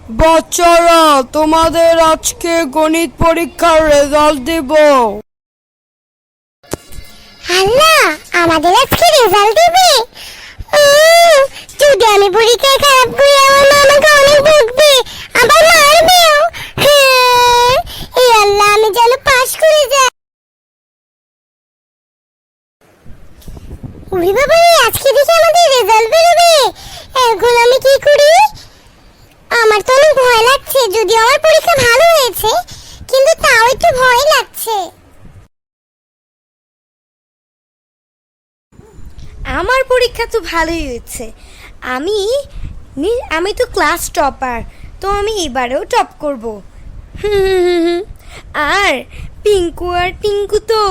বাচ্চারা, তোমাদের আজকে গণিত পরীক্ষার রেজাল্ট দেব। আল্লাহ, আমাদের আজকে রেজাল্ট দিবে? যদি আমি পরীক্ষায় খারাপ করি আমার মা আমাকে অনেক বকবে, আবার মারবেও। এই আল্লাহ, আমি যেন পাশ করে যাই। ওরে বাবা, আজকে দেখি আমাদের রেজাল্ট বেরোবে। এখন আমি কি করি? আমার তো অনেক ভয় লাগছে। যদি আমার পরীক্ষা ভালো হয়েছে, কিন্তু তাও একটু ভয় লাগছে। আমার পরীক্ষা তো ভালোই হয়েছে। আমি তো ক্লাস টপার, তো আমি এবারেও টপ করব। আর পিঙ্কু আর টিঙ্কু তো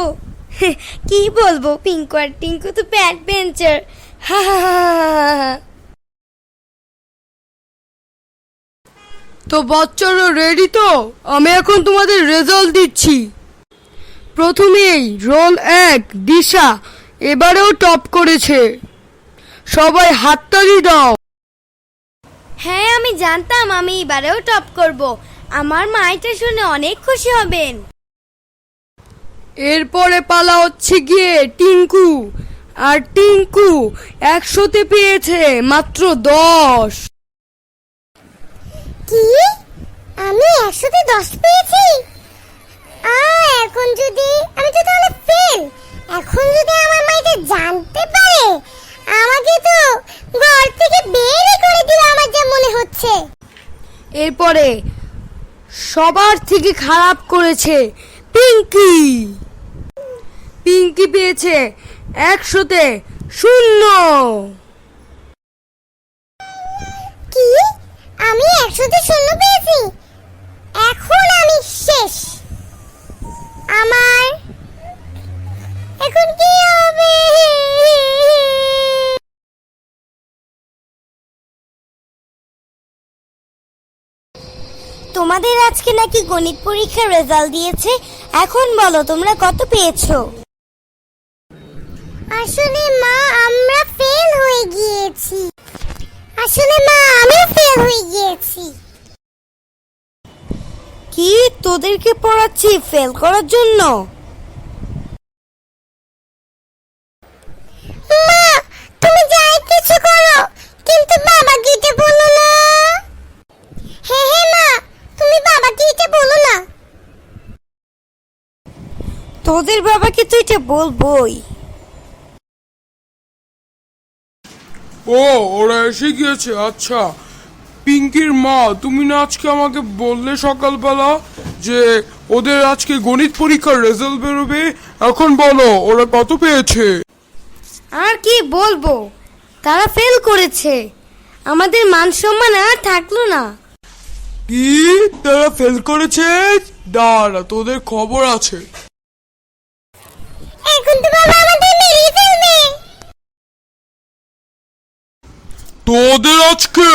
কি বলবো, পিঙ্কু আর টিঙ্কু তো ব্যাক বেঞ্চার। তো বাচ্চারা রেডি তো? আমি এখন তোমাদের রেজাল্ট দিচ্ছি। প্রথমেই রোল 1 দিশা এবারেও টপ করেছে। সবাই হাততালি দাও। হ্যাঁ, আমি জানতাম আমি এবারেও টপ করব। আমার মা এটা শুনে অনেক খুশি হবেন। এরপরে পালা হচ্ছে গিয়ে টিঙ্কু। আর টিঙ্কু 100তে পেয়েছে মাত্র 10। কি? আমি 100তে 10 পেয়েছি? এখন যদি আমি তো তাহলে ফেল। এখন যদি আমার মা এটা জানতে পারে, আমাকে তো ঘর থেকে বের করে দিবে আমার যা মনে হচ্ছে। এরপরে সবার থেকে খারাপ করেছে পিঙ্কি। পিঙ্কি পেয়েছে 100তে 0। কি? আমি 100তে 0 পেয়েছি? এখন আমি শেষ। আমার এখন কি হবে? তোমাদের আজকে নাকি গণিত পরীক্ষার রেজাল্ট দিয়েছে। এখন বলো তোমরা কত পেয়েছো? আসলে মা, আমরা ফেল হয়ে গিয়েছি। আসলে মা, আমি ফেল হয়ে গিয়েছি। কি, তোদেরকে পড়াচ্ছি ফেল করার জন্য? মা, তুমি যাই কিছু করো, কিন্তু বাবাকে এটা বলো না। হ্যাঁ হ্যাঁ মা, তুমি বাবাকে এটা বলো না। তোদের বাবাকে তো এটা বলবোই। ও, ওরা এসে গিয়েছে। আচ্ছা, পিঙ্কির মা, তুমি না আজকে আমাকে বললে সকালবেলা যে ওদের আজকে গণিত পরীক্ষার রেজাল্ট বেরোবে। এখন বলো ওরা কত পেয়েছে? আর কি বলবো, তারা ফেল করেছে। আমাদের মান সম্মান আর থাকলো না। কি, তারা ফেল করেছে? দাঁড়া, তোদের খবর আছে। এখন তো বাবা আমাদের মেরে ফেলবে। তোদের আজকে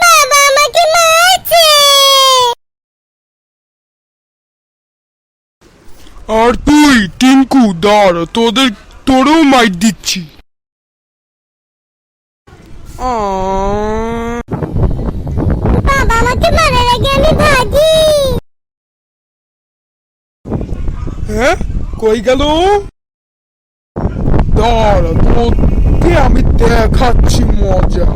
বাবা আমাকে মারছে। আর তুই টিঙ্কু, দাঁড়া, তোরেও মাইর দিচ্ছি। বাবা আমাকে মারার আগে আমি ভাগি। হ্যাঁ, কই গেল? দাঁড়া, তোকে আমি দেখাচ্ছি মজা।